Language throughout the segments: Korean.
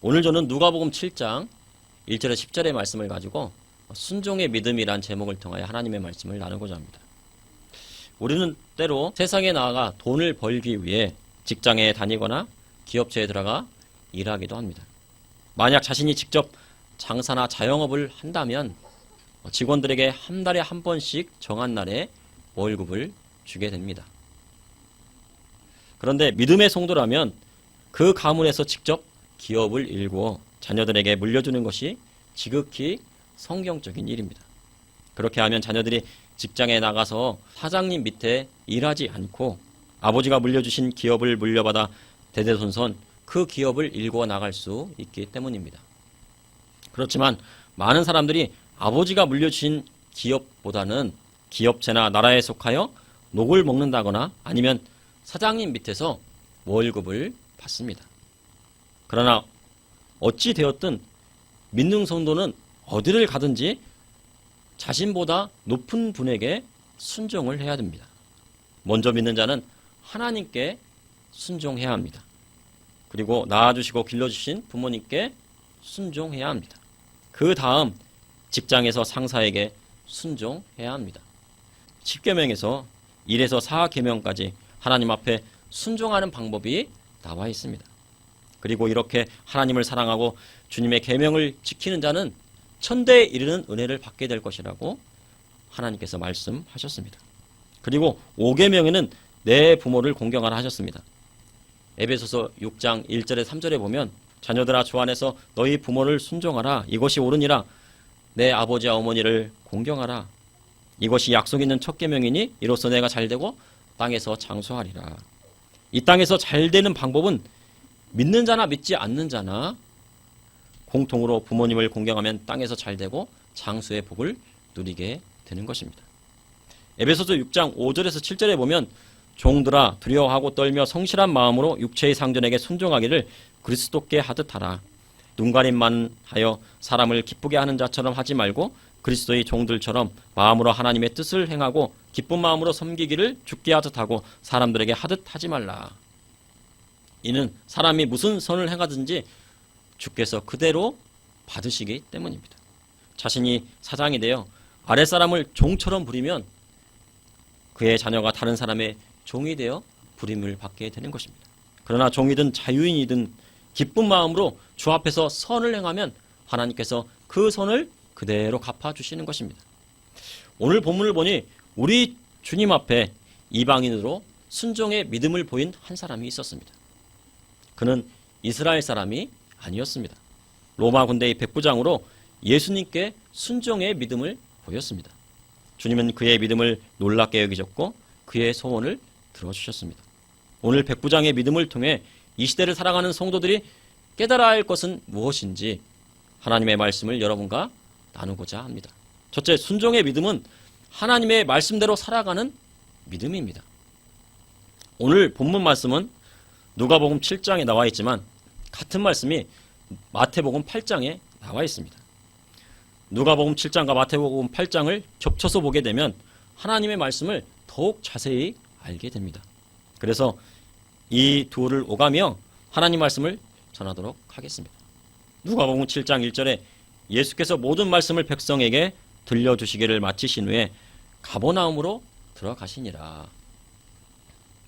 오늘 저는 누가복음 7장 1절에 10절의 말씀을 가지고 순종의 믿음이란 제목을 통하여 하나님의 말씀을 나누고자 합니다. 우리는 때로 세상에 나아가 돈을 벌기 위해 직장에 다니거나 기업체에 들어가 일하기도 합니다. 만약 자신이 직접 장사나 자영업을 한다면 직원들에게 한 달에 한 번씩 정한 날에 월급을 주게 됩니다. 그런데 믿음의 성도라면 그 가문에서 직접 기업을 일구어 자녀들에게 물려주는 것이 지극히 성경적인 일입니다. 그렇게 하면 자녀들이 직장에 나가서 사장님 밑에 일하지 않고 아버지가 물려주신 기업을 물려받아 대대손손 그 기업을 일구어 나갈 수 있기 때문입니다. 그렇지만 많은 사람들이 아버지가 물려주신 기업보다는 기업체나 나라에 속하여 녹을 먹는다거나 아니면 사장님 밑에서 월급을 받습니다. 그러나 어찌 되었든 믿는 성도는 어디를 가든지 자신보다 높은 분에게 순종을 해야 됩니다. 먼저 믿는 자는 하나님께 순종해야 합니다. 그리고 낳아주시고 길러주신 부모님께 순종해야 합니다. 그 다음 직장에서 상사에게 순종해야 합니다. 10계명에서 1에서 4계명까지 하나님 앞에 순종하는 방법이 나와 있습니다. 그리고 이렇게 하나님을 사랑하고 주님의 계명을 지키는 자는 천대에 이르는 은혜를 받게 될 것이라고 하나님께서 말씀하셨습니다. 그리고 5계명에는 내 부모를 공경하라 하셨습니다. 에베소서 6장 1절에 3절에 보면 자녀들아 주 안에서 너희 부모를 순종하라. 이것이 옳으니라. 내 아버지와 어머니를 공경하라. 이것이 약속 있는 첫 계명이니 이로써 내가 잘되고 땅에서 장수하리라. 이 땅에서 잘되는 방법은 믿는 자나 믿지 않는 자나 공통으로 부모님을 공경하면 땅에서 잘되고 장수의 복을 누리게 되는 것입니다. 에베소서 6장 5절에서 7절에 보면 종들아 두려워하고 떨며 성실한 마음으로 육체의 상전에게 순종하기를 그리스도께 하듯 하라. 눈가림만 하여 사람을 기쁘게 하는 자처럼 하지 말고 그리스도의 종들처럼 마음으로 하나님의 뜻을 행하고 기쁜 마음으로 섬기기를 주께 하듯 하고 사람들에게 하듯 하지 말라. 이는 사람이 무슨 선을 행하든지 주께서 그대로 받으시기 때문입니다. 자신이 사장이 되어 아랫사람을 종처럼 부리면 그의 자녀가 다른 사람의 종이 되어 부림을 받게 되는 것입니다. 그러나 종이든 자유인이든 기쁜 마음으로 주 앞에서 선을 행하면 하나님께서 그 선을 그대로 갚아주시는 것입니다. 오늘 본문을 보니 우리 주님 앞에 이방인으로 순종의 믿음을 보인 한 사람이 있었습니다. 그는 이스라엘 사람이 아니었습니다. 로마 군대의 백부장으로 예수님께 순종의 믿음을 보였습니다. 주님은 그의 믿음을 놀랍게 여기셨고 그의 소원을 들어주셨습니다. 오늘 백부장의 믿음을 통해 이 시대를 살아가는 성도들이 깨달아야 할 것은 무엇인지 하나님의 말씀을 여러분과 나누고자 합니다. 첫째, 순종의 믿음은 하나님의 말씀대로 살아가는 믿음입니다. 오늘 본문 말씀은 누가복음 7장에 나와 있지만 같은 말씀이 마태복음 8장에 나와 있습니다. 누가복음 7장과 마태복음 8장을 겹쳐서 보게 되면 하나님의 말씀을 더욱 자세히 알게 됩니다. 그래서 이 둘을 오가며 하나님 말씀을 전하도록 하겠습니다. 누가복음 7장 1절에 예수께서 모든 말씀을 백성에게 들려주시기를 마치신 후에 가버나움으로 들어가시니라.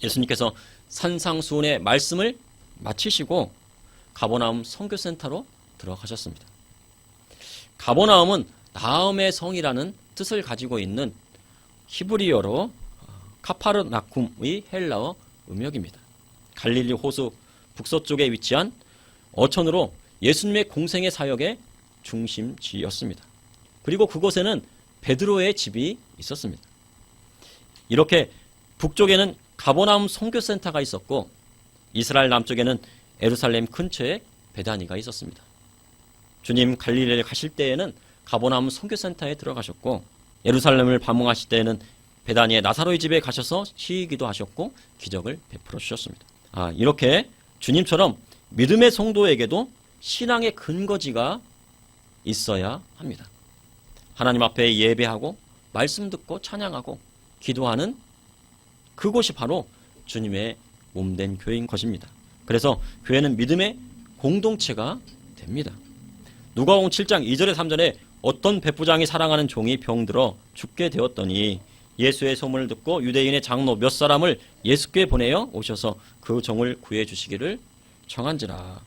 예수님께서 산상수훈의 말씀을 마치시고 가버나움 선교센터로 들어가셨습니다. 가버나움은 나음의 성이라는 뜻을 가지고 있는 히브리어로 카파르나쿰의 헬라어 음역입니다. 갈릴리 호수 북서쪽에 위치한 어촌으로 예수님의 공생의 사역의 중심지였습니다. 그리고 그곳에는 베드로의 집이 있었습니다. 이렇게 북쪽에는 가버나움 선교센터가 있었고 이스라엘 남쪽에는 예루살렘 근처에 베다니가 있었습니다. 주님 갈릴리를 가실 때에는 가버나움 선교센터에 들어가셨고 예루살렘을 방문하실 때에는 베다니의 나사로의 집에 가셔서 쉬기도 하셨고 기적을 베풀어 주셨습니다. 이렇게 주님처럼 믿음의 성도에게도 신앙의 근거지가 있어야 합니다. 하나님 앞에 예배하고 말씀 듣고 찬양하고 기도하는 그곳이 바로 주님의 몸된 교회인 것입니다. 그래서 교회는 믿음의 공동체가 됩니다. 누가복음 7장 2절에 3절에 어떤 백부장이 사랑하는 종이 병들어 죽게 되었더니 예수의 소문을 듣고 유대인의 장로 몇 사람을 예수께 보내어 오셔서 그 종을 구해 주시기를 청한지라.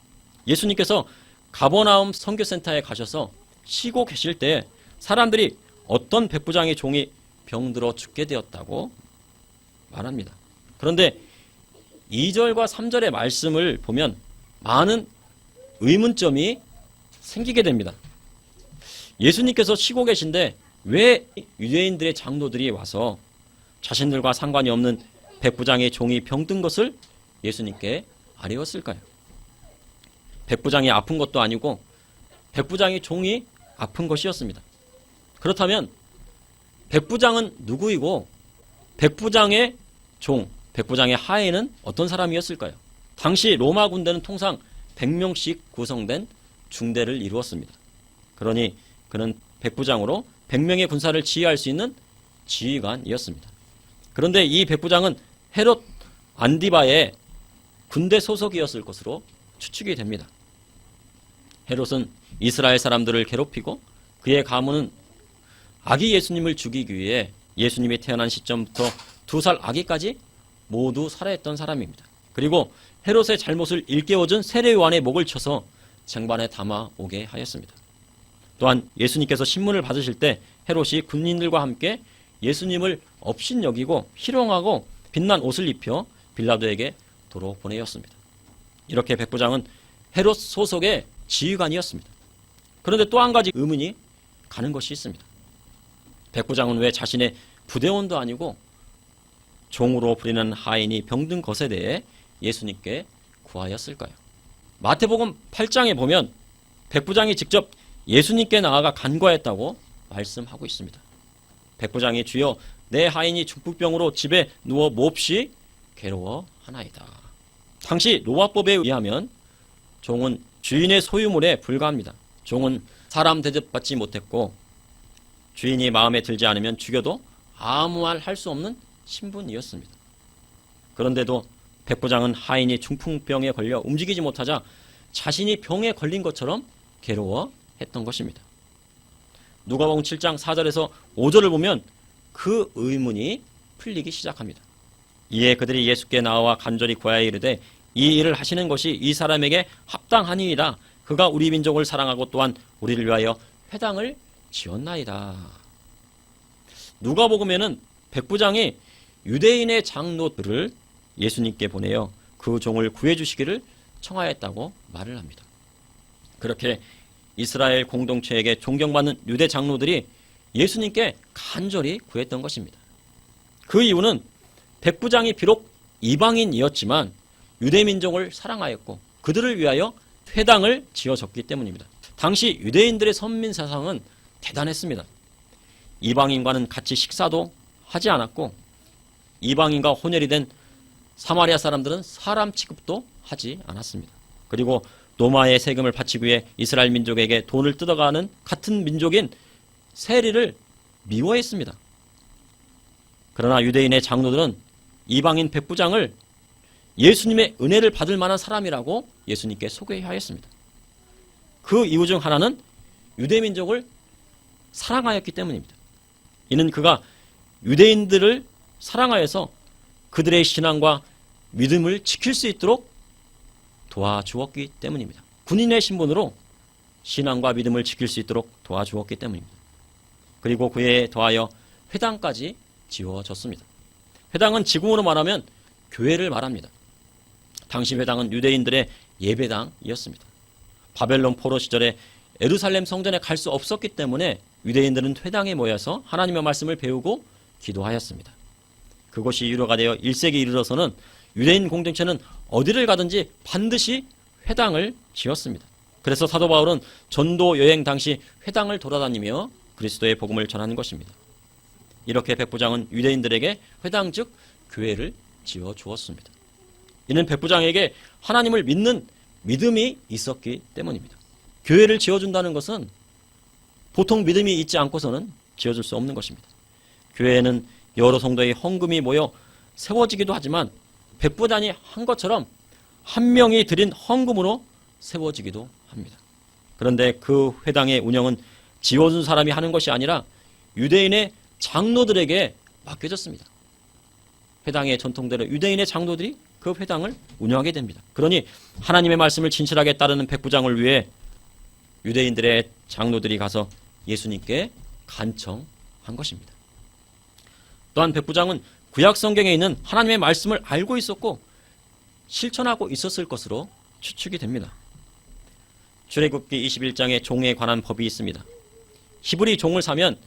예수님께서 가버나움 선교센터에 가셔서 쉬고 계실 때 사람들이 어떤 백부장의 종이 병들어 죽게 되었다고 말합니다. 그런데 2절과 3절의 말씀을 보면 많은 의문점이 생기게 됩니다. 예수님께서 쉬고 계신데 왜 유대인들의 장로들이 와서 자신들과 상관이 없는 백부장의 종이 병든 것을 예수님께 아뢰었을까요? 백부장이 아픈 것도 아니고 백부장의 종이 아픈 것이었습니다. 그렇다면 백부장은 누구이고 백부장의 종, 백부장의 하에는 어떤 사람이었을까요? 당시 로마 군대는 통상 100명씩 구성된 중대를 이루었습니다. 그러니 그는 백부장으로 100명의 군사를 지휘할 수 있는 지휘관이었습니다. 그런데 이 백부장은 헤롯 안디바의 군대 소속이었을 것으로 추측이 됩니다. 헤롯은 이스라엘 사람들을 괴롭히고 그의 가문은 아기 예수님을 죽이기 위해 예수님이 태어난 시점부터 2살 아기까지 모두 살해했던 사람입니다. 그리고 헤롯의 잘못을 일깨워준 세례요한의 목을 쳐서 쟁반에 담아 오게 하였습니다. 또한 예수님께서 신문을 받으실 때 헤롯이 군인들과 함께 예수님을 업신여기고 희롱하고 빛난 옷을 입혀 빌라도에게 도로 보내었습니다. 이렇게 백부장은 헤롯 소속의 지휘관이었습니다. 그런데 또 한 가지 의문이 가는 것이 있습니다. 백부장은 왜 자신의 부대원도 아니고 종으로 부리는 하인이 병든 것에 대해 예수님께 구하였을까요? 마태복음 8장에 보면 백부장이 직접 예수님께 나아가 간구하였다고 말씀하고 있습니다. 백부장이 주여 내 하인이 중풍병으로 집에 누워 몹시 괴로워하나이다. 당시 노아법에 의하면 종은 주인의 소유물에 불과합니다. 종은 사람 대접받지 못했고 주인이 마음에 들지 않으면 죽여도 아무 말 할 수 없는 신분이었습니다. 그런데도 백부장은 하인이 중풍병에 걸려 움직이지 못하자 자신이 병에 걸린 것처럼 괴로워했던 것입니다. 누가복음 7장 4절에서 5절을 보면 그 의문이 풀리기 시작합니다. 이에 그들이 예수께 나와 간절히 구하여 이르되 이 일을 하시는 것이 이 사람에게 합당하니이다. 그가 우리 민족을 사랑하고 또한 우리를 위하여 회당을 지었나이다. 누가복음에는 백부장이 유대인의 장로들을 예수님께 보내어 그 종을 구해 주시기를 청하였다고 말을 합니다. 그렇게 이스라엘 공동체에게 존경받는 유대 장로들이 예수님께 간절히 구했던 것입니다. 그 이유는 백부장이 비록 이방인이었지만 유대 민족을 사랑하였고 그들을 위하여 회당을 지어졌기 때문입니다. 당시 유대인들의 선민 사상은 대단했습니다. 이방인과는 같이 식사도 하지 않았고 이방인과 혼혈이 된 사마리아 사람들은 사람 취급도 하지 않았습니다. 그리고 로마의 세금을 바치기 위해 이스라엘 민족에게 돈을 뜯어가는 같은 민족인 세리를 미워했습니다. 그러나 유대인의 장로들은 이방인 백부장을 예수님의 은혜를 받을 만한 사람이라고 예수님께 소개하였습니다. 그 이유 중 하나는 유대 민족을 사랑하였기 때문입니다. 이는 그가 유대인들을 사랑하여서 그들의 신앙과 믿음을 지킬 수 있도록 도와주었기 때문입니다. 군인의 신분으로 신앙과 믿음을 지킬 수 있도록 도와주었기 때문입니다. 그리고 그에 더하여 회당까지 지어졌습니다. 회당은 지금으로 말하면 교회를 말합니다. 당시 회당은 유대인들의 예배당이었습니다. 바벨론 포로 시절에 예루살렘 성전에 갈 수 없었기 때문에 유대인들은 회당에 모여서 하나님의 말씀을 배우고 기도하였습니다. 그것이 유료가 되어 1세기에 이르러서는 유대인 공동체는 어디를 가든지 반드시 회당을 지었습니다. 그래서 사도 바울은 전도 여행 당시 회당을 돌아다니며 그리스도의 복음을 전하는 것입니다. 이렇게 백부장은 유대인들에게 회당 즉 교회를 지어 주었습니다. 이는 백부장에게 하나님을 믿는 믿음이 있었기 때문입니다. 교회를 지어준다는 것은 보통 믿음이 있지 않고서는 지어줄 수 없는 것입니다. 교회에는 여러 성도의 헌금이 모여 세워지기도 하지만 백부장이 한 것처럼 한 명이 드린 헌금으로 세워지기도 합니다. 그런데 그 회당의 운영은 지어준 사람이 하는 것이 아니라 유대인의 장로들에게 맡겨졌습니다. 회당의 전통대로 유대인의 장로들이 그 회당을 운영하게 됩니다. 그러니 하나님의 말씀을 진실하게 따르는 백부장을 위해 유대인들의 장로들이 가서 예수님께 간청한 것입니다. 또한 백부장은 구약 성경에 있는 하나님의 말씀을 알고 있었고 실천하고 있었을 것으로 추측이 됩니다. 출애굽기 21장에 종에 관한 법이 있습니다. 히브리 종을 사면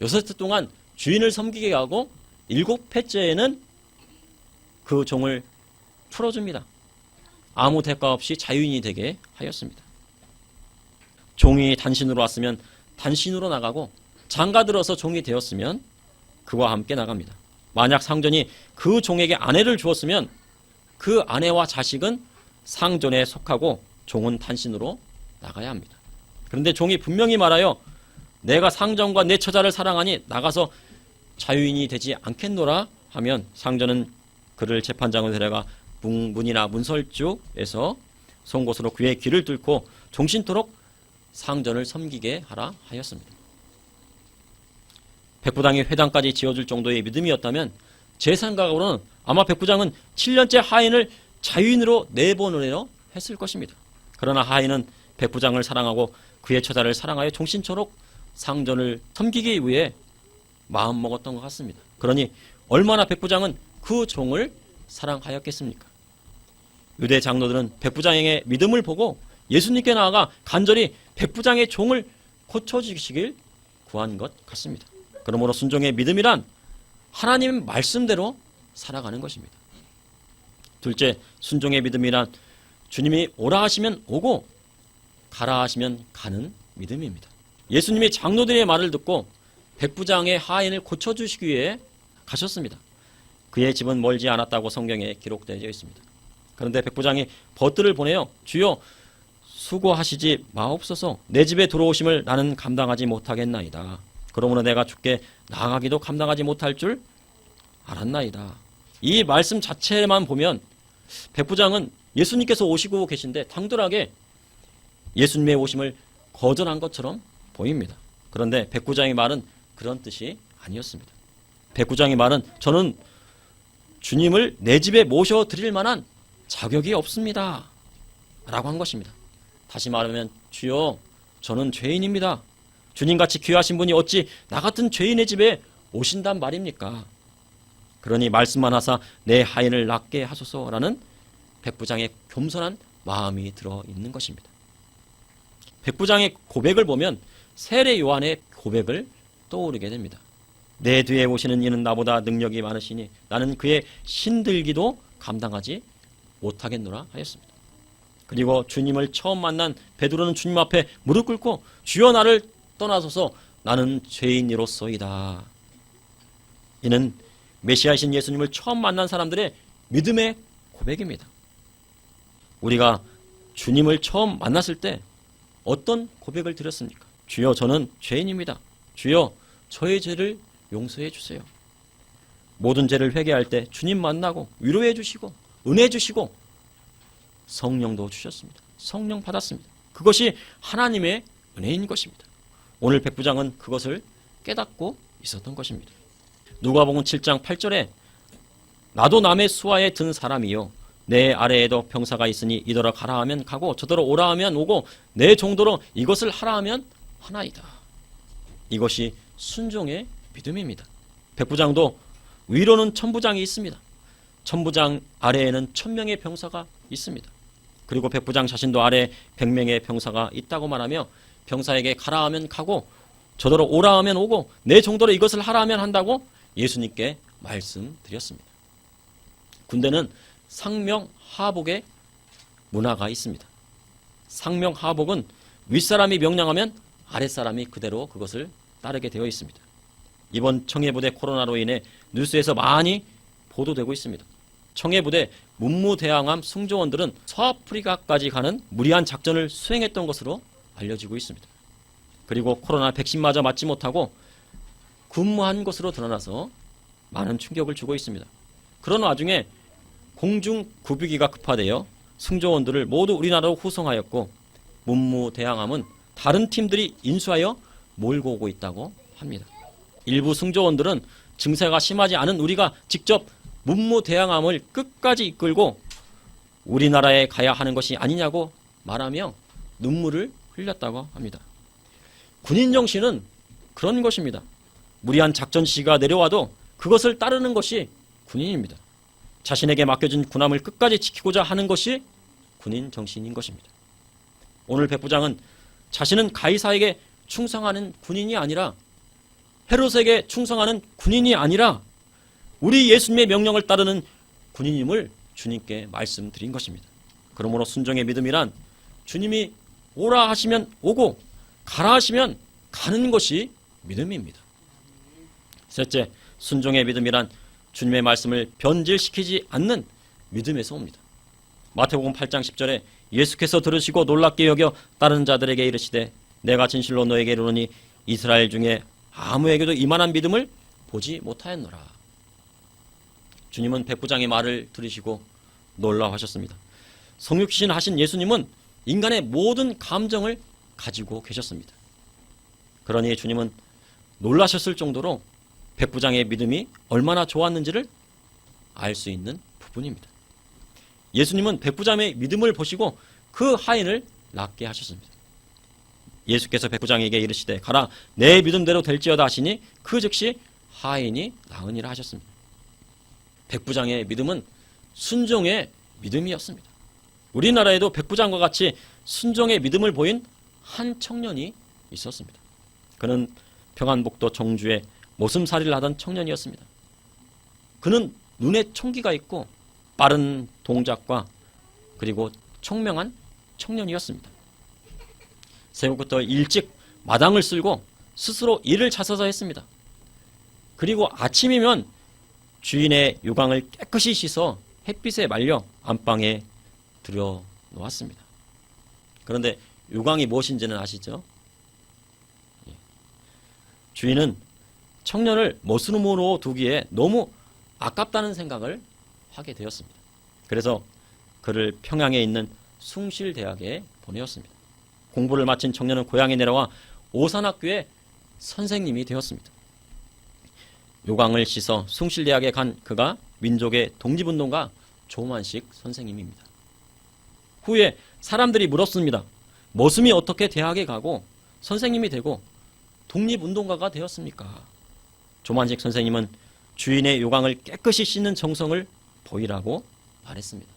6해 동안 주인을 섬기게 하고 7회째에는 그 종을 풀어줍니다. 아무 대가 없이 자유인이 되게 하였습니다. 종이 단신으로 왔으면 단신으로 나가고 장가 들어서 종이 되었으면 그와 함께 나갑니다. 만약 상전이 그 종에게 아내를 주었으면 그 아내와 자식은 상전에 속하고 종은 단신으로 나가야 합니다. 그런데 종이 분명히 말하여 내가 상전과 내 처자를 사랑하니 나가서 자유인이 되지 않겠노라 하면 상전은 그를 재판장으로 데려가 문이나 문설주에서 송곳으로 그의 귀를 뚫고 종신토록 상전을 섬기게 하라 하였습니다. 백부장이 회당까지 지어줄 정도의 믿음이었다면 제 생각으로는 아마 백부장은 7년째 하인을 자유인으로 내보내려 했을 것입니다. 그러나 하인은 백부장을 사랑하고 그의 처자를 사랑하여 종신토록 상전을 섬기기 위해 마음먹었던 것 같습니다. 그러니 얼마나 백부장은 그 종을 사랑하였겠습니까? 유대 장로들은 백부장의 믿음을 보고 예수님께 나아가 간절히 백부장의 종을 고쳐주시길 구한 것 같습니다. 그러므로 순종의 믿음이란 하나님 말씀대로 살아가는 것입니다. 둘째, 순종의 믿음이란 주님이 오라 하시면 오고 가라 하시면 가는 믿음입니다. 예수님이 장로들의 말을 듣고 백부장의 하인을 고쳐주시기 위해 가셨습니다. 그의 집은 멀지 않았다고 성경에 기록되어 있습니다. 그런데 백부장이 벗들을 보내어 주여 수고하시지 마옵소서 내 집에 들어오심을 나는 감당하지 못하겠나이다. 그러므로 내가 주께 나아가기도 감당하지 못할 줄 알았나이다. 이 말씀 자체만 보면 백부장은 예수님께서 오시고 계신데 당돌하게 예수님의 오심을 거절한 것처럼 보입니다. 그런데 백부장의 말은 그런 뜻이 아니었습니다. 백부장의 말은 저는 주님을 내 집에 모셔드릴 만한 자격이 없습니다 라고 한 것입니다. 다시 말하면 주여 저는 죄인입니다. 주님같이 귀하신 분이 어찌 나 같은 죄인의 집에 오신단 말입니까? 그러니 말씀만 하사 내 하인을 낫게 하소서라는 백부장의 겸손한 마음이 들어있는 것입니다. 백부장의 고백을 보면 세례 요한의 고백을 떠오르게 됩니다. 내 뒤에 오시는 이는 나보다 능력이 많으시니 나는 그의 신들기도 감당하지 못하겠노라 하였습니다. 그리고 주님을 처음 만난 베드로는 주님 앞에 무릎 꿇고 주여 나를 떠나소서 나는 죄인이로소이다. 이는 메시아이신 예수님을 처음 만난 사람들의 믿음의 고백입니다. 우리가 주님을 처음 만났을 때 어떤 고백을 드렸습니까? 주여 저는 죄인입니다. 주여 저의 죄를 용서해 주세요. 모든 죄를 회개할 때 주님 만나고 위로해 주시고 은혜 주시고 성령도 주셨습니다. 성령 받았습니다. 그것이 하나님의 은혜인 것입니다. 오늘 백부장은 그것을 깨닫고 있었던 것입니다. 누가복음 7장 8절에 나도 남의 수하에 든 사람이요 내 아래에도 병사가 있으니 이더러 가라 하면 가고 저더러 오라 하면 오고 내 정도로 이것을 하라 하면 하나이다. 이것이 순종의 믿음입니다. 백부장도 위로는 천부장이 있습니다. 천부장 아래에는 1000명의 병사가 있습니다. 그리고 백부장 자신도 아래에 100명의 병사가 있다고 말하며 병사에게 가라 하면 가고 저더러 오라 하면 오고 내 정도로 이것을 하라 하면 한다고 예수님께 말씀드렸습니다. 군대는 상명하복의 문화가 있습니다. 상명하복은 윗사람이 명령하면 아랫사람이 그대로 그것을 따르게 되어 있습니다. 이번 청해부대 코로나로 인해 뉴스에서 많이 보도되고 있습니다. 청해부대 문무대항함 승조원들은 서아프리카까지 가는 무리한 작전을 수행했던 것으로 알려지고 있습니다. 그리고 코로나 백신마저 맞지 못하고 근무한 것으로 드러나서 많은 충격을 주고 있습니다. 그런 와중에 공중 구비기가 급파되어 승조원들을 모두 우리나라로 후송하였고 문무대항함은 다른 팀들이 인수하여 몰고 오고 있다고 합니다. 일부 승조원들은 증세가 심하지 않은 우리가 직접 문무대항함을 끝까지 이끌고 우리나라에 가야 하는 것이 아니냐고 말하며 눈물을 흘렸다고 합니다. 군인 정신은 그런 것입니다. 무리한 작전 지시가 내려와도 그것을 따르는 것이 군인입니다. 자신에게 맡겨진 군함을 끝까지 지키고자 하는 것이 군인 정신인 것입니다. 오늘 백부장은 자신은 가이사에게 충성하는 군인이 아니라 헤롯에게 충성하는 군인이 아니라 우리 예수님의 명령을 따르는 군인임을 주님께 말씀드린 것입니다. 그러므로 순종의 믿음이란 주님이 오라 하시면 오고 가라 하시면 가는 것이 믿음입니다. 셋째, 순종의 믿음이란 주님의 말씀을 변질시키지 않는 믿음에서 옵니다. 마태복음 8장 10절에 예수께서 들으시고 놀랍게 여겨 다른 자들에게 이르시되 내가 진실로 너에게 이르노니 이스라엘 중에 아무에게도 이만한 믿음을 보지 못하였노라. 주님은 백부장의 말을 들으시고 놀라워하셨습니다. 성육신 하신 예수님은 인간의 모든 감정을 가지고 계셨습니다. 그러니 주님은 놀라셨을 정도로 백부장의 믿음이 얼마나 좋았는지를 알 수 있는 부분입니다. 예수님은 백부장의 믿음을 보시고 그 하인을 낫게 하셨습니다. 예수께서 백부장에게 이르시되 가라 내 믿음대로 될지어다 하시니 그 즉시 하인이 나으니라 하셨습니다. 백부장의 믿음은 순종의 믿음이었습니다. 우리나라에도 백부장과 같이 순종의 믿음을 보인 한 청년이 있었습니다. 그는 평안북도 정주에 모슴살이를 하던 청년이었습니다. 그는 눈에 총기가 있고 빠른 동작과 그리고 총명한 청년이었습니다. 새벽부터 일찍 마당을 쓸고 스스로 일을 찾아서 했습니다. 그리고 아침이면 주인의 요강을 깨끗이 씻어 햇빛에 말려 안방에 들여놓았습니다. 그런데 요강이 무엇인지는 아시죠? 주인은 청년을 머슴으로 두기에 너무 아깝다는 생각을 하게 되었습니다. 그래서 그를 평양에 있는 숭실대학에 보내었습니다. 공부를 마친 청년은 고향에 내려와 오산학교의 선생님이 되었습니다. 요강을 씻어 숭실대학에 간 그가 민족의 독립운동가 조만식 선생님입니다. 후에 사람들이 물었습니다. 머슴이 어떻게 대학에 가고 선생님이 되고 독립운동가가 되었습니까? 조만식 선생님은 주인의 요강을 깨끗이 씻는 정성을 보이라고 말했습니다.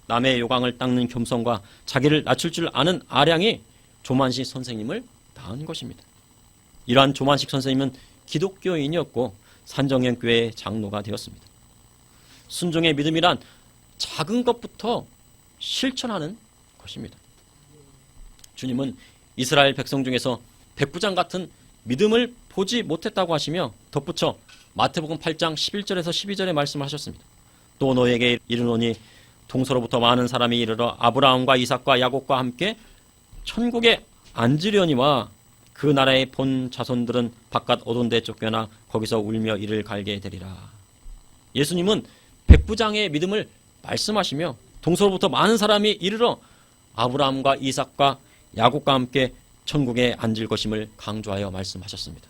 남의 요강을 닦는 겸손과 자기를 낮출 줄 아는 아량이 조만식 선생님을 낳은 것입니다. 이러한 조만식 선생님은 기독교인이었고 산정연교회의 장로가 되었습니다. 순종의 믿음이란 작은 것부터 실천하는 것입니다. 주님은 이스라엘 백성 중에서 백부장 같은 믿음을 보지 못했다고 하시며 덧붙여 마태복음 8장 11절에서 12절에 말씀하셨습니다. 또 너에게 이르노니 동서로부터 많은 사람이 이르러 아브라함과 이삭과 야곱과 함께 천국에 앉으려니와 그 나라의 본 자손들은 바깥 어두운 데 쫓겨나 거기서 울며 이를 갈게 되리라. 예수님은 백부장의 믿음을 말씀하시며 동서로부터 많은 사람이 이르러 아브라함과 이삭과 야곱과 함께 천국에 앉을 것임을 강조하여 말씀하셨습니다.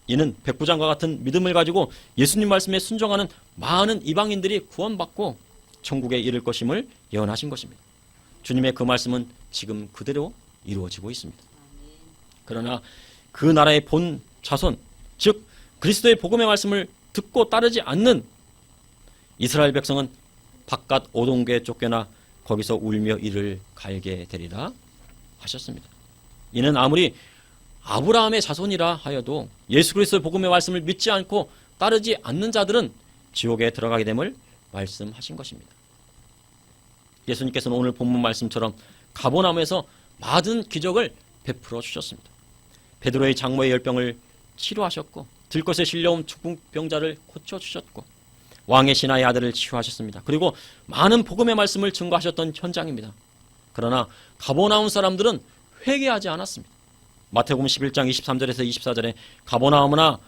이는 백부장과 같은 믿음을 가지고 예수님 말씀에 순종하는 많은 이방인들이 구원받고 천국에 이를 것임을 예언하신 것입니다. 주님의 그 말씀은 지금 그대로 이루어지고 있습니다. 그러나 그 나라의 본 자손, 즉 그리스도의 복음의 말씀을 듣고 따르지 않는 이스라엘 백성은 바깥 오동교에 쫓겨나 거기서 울며 이를 갈게 되리라 하셨습니다. 이는 아무리 아브라함의 자손이라 하여도 예수 그리스도의 복음의 말씀을 믿지 않고 따르지 않는 자들은 지옥에 들어가게 됨을 말씀하신 것입니다. 예수님께서는 오늘 본문 말씀처럼 가버나움에서 많은 기적을 베풀어 주셨습니다. 베드로의 장모의 열병을 치료하셨고 들것에 실려온 중풍병자를 고쳐주셨고 왕의 신하의 아들을 치유하셨습니다. 그리고 많은 복음의 말씀을 증거하셨던 현장입니다. 그러나 가버나움 사람들은 회개하지 않았습니다. 마태복음 11장 23절에서 24절에 가버나움아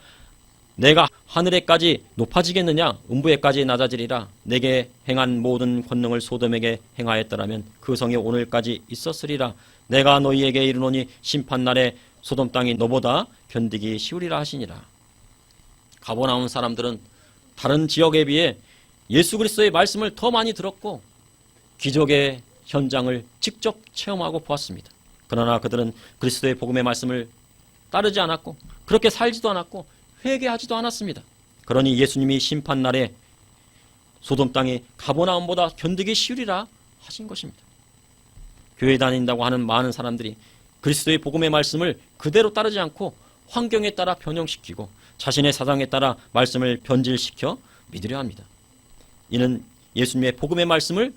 내가 하늘에까지 높아지겠느냐? 음부에까지 낮아지리라. 내게 행한 모든 권능을 소돔에게 행하였더라면 그 성이 오늘까지 있었으리라. 내가 너희에게 이르노니 심판날에 소돔 땅이 너보다 견디기 쉬우리라 하시니라. 가버나움 사람들은 다른 지역에 비해 예수 그리스도의 말씀을 더 많이 들었고 기적의 현장을 직접 체험하고 보았습니다. 그러나 그들은 그리스도의 복음의 말씀을 따르지 않았고 그렇게 살지도 않았고 회개하지도 않았습니다. 그러니 예수님이 심판날에 소돔 땅이 가버나움보다 견디기 쉬우리라 하신 것입니다. 교회 다닌다고 하는 많은 사람들이 그리스도의 복음의 말씀을 그대로 따르지 않고 환경에 따라 변형시키고 자신의 사상에 따라 말씀을 변질시켜 믿으려 합니다. 이는 예수님의 복음의 말씀을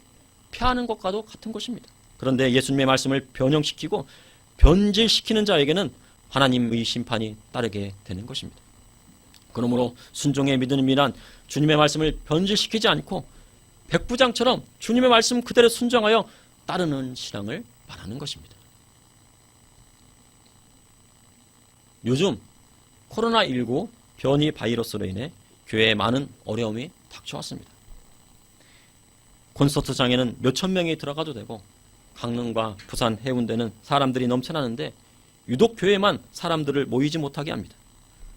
폐하는 것과도 같은 것입니다. 그런데 예수님의 말씀을 변형시키고 변질시키는 자에게는 하나님의 심판이 따르게 되는 것입니다. 그러므로 순종의 믿음이란 주님의 말씀을 변질시키지 않고 백부장처럼 주님의 말씀 그대로 순종하여 따르는 신앙을 말하는 것입니다. 요즘 코로나19 변이 바이러스로 인해 교회에 많은 어려움이 닥쳐왔습니다. 콘서트장에는 몇천 명이 들어가도 되고 강릉과 부산 해운대는 사람들이 넘쳐나는데 유독 교회만 사람들을 모이지 못하게 합니다.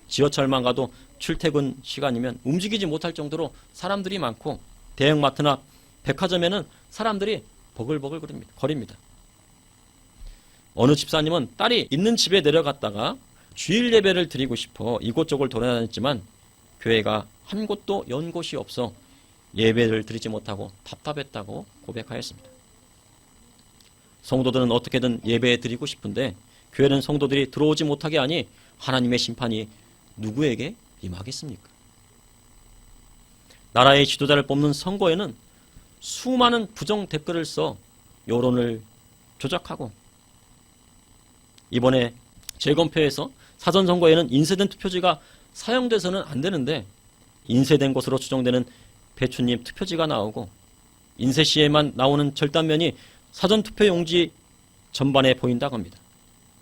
지하철만 가도 출퇴근 시간이면 움직이지 못할 정도로 사람들이 많고 대형마트나 백화점에는 사람들이 버글버글 거립니다. 어느 집사님은 딸이 있는 집에 내려갔다가 주일 예배를 드리고 싶어 이곳저곳 돌아다녔지만 교회가 한 곳도 연 곳이 없어 예배를 드리지 못하고 답답했다고 고백하였습니다. 성도들은 어떻게든 예배 드리고 싶은데 교회는 성도들이 들어오지 못하게 하니 하나님의 심판이 누구에게 임하겠습니까? 나라의 지도자를 뽑는 선거에는 수많은 부정 댓글을 써 여론을 조작하고 이번에 재검표에서 사전선거에는 인쇄된 투표지가 사용돼서는 안 되는데 인쇄된 것으로 추정되는 배추님 투표지가 나오고 인쇄 시에만 나오는 절단면이 사전투표용지 전반에 보인다고 합니다.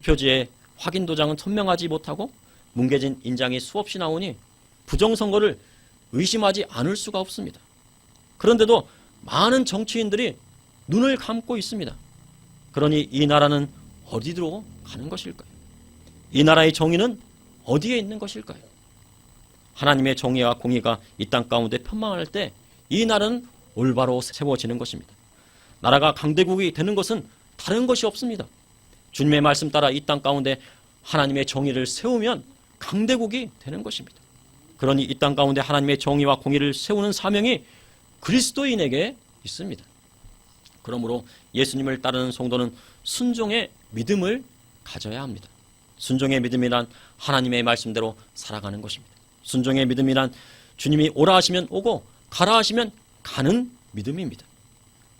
투표지에 확인 도장은 선명하지 못하고 뭉개진 인장이 수없이 나오니 부정선거를 의심하지 않을 수가 없습니다. 그런데도 많은 정치인들이 눈을 감고 있습니다. 그러니 이 나라는 어디로 가는 것일까요? 이 나라의 정의는 어디에 있는 것일까요? 하나님의 정의와 공의가 이 땅 가운데 편망할 때 이 나라는 올바로 세워지는 것입니다. 나라가 강대국이 되는 것은 다른 것이 없습니다. 주님의 말씀 따라 이 땅 가운데 하나님의 정의를 세우면 강대국이 되는 것입니다. 그러니 이 땅 가운데 하나님의 정의와 공의를 세우는 사명이 그리스도인에게 있습니다. 그러므로 예수님을 따르는 성도는 순종의 믿음을 가져야 합니다. 순종의 믿음이란 하나님의 말씀대로 살아가는 것입니다. 순종의 믿음이란 주님이 오라 하시면 오고 가라 하시면 가는 믿음입니다.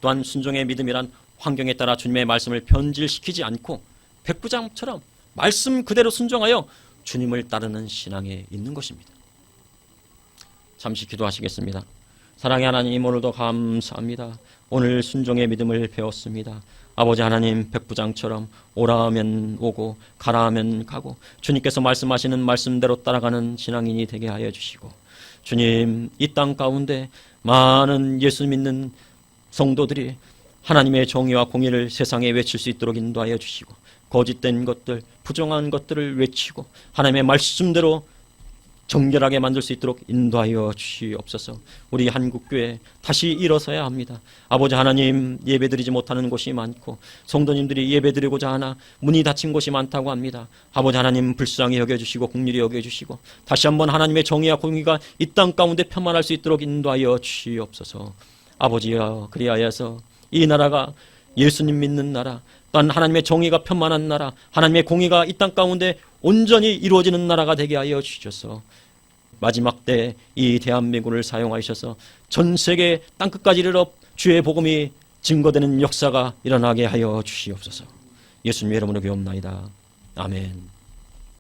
또한 순종의 믿음이란 환경에 따라 주님의 말씀을 변질시키지 않고 백부장처럼 말씀 그대로 순종하여 주님을 따르는 신앙에 있는 것입니다. 잠시 기도하시겠습니다. 사랑의 하나님, 오늘도 감사합니다. 오늘 순종의 믿음을 배웠습니다. 아버지 하나님, 백부장처럼 오라 하면 오고 가라 하면 가고 주님께서 말씀하시는 말씀대로 따라가는 신앙인이 되게 하여 주시고, 주님, 이 땅 가운데 많은 예수 믿는 성도들이 하나님의 정의와 공의를 세상에 외칠 수 있도록 인도하여 주시고, 거짓된 것들, 부정한 것들을 외치고 하나님의 말씀대로 정결하게 만들 수 있도록 인도하여 주시옵소서. 우리 한국교회 다시 일어서야 합니다. 아버지 하나님, 예배드리지 못하는 곳이 많고 성도님들이 예배드리고자 하나 문이 닫힌 곳이 많다고 합니다. 아버지 하나님, 불쌍히 여겨주시고 긍휼히 여겨주시고 다시 한번 하나님의 정의와 공의가 이 땅 가운데 편만할 수 있도록 인도하여 주시옵소서. 아버지여, 그리하여서 이 나라가 예수님 믿는 나라, 또한 하나님의 정의가 편만한 나라, 하나님의 공의가 이 땅 가운데 온전히 이루어지는 나라가 되게 하여 주셔서 마지막 때 이 대한민국을 사용하셔서 전 세계 땅끝까지 이르러 주의 복음이 증거되는 역사가 일어나게 하여 주시옵소서. 예수님의 이름으로 기도합나이다. 아멘.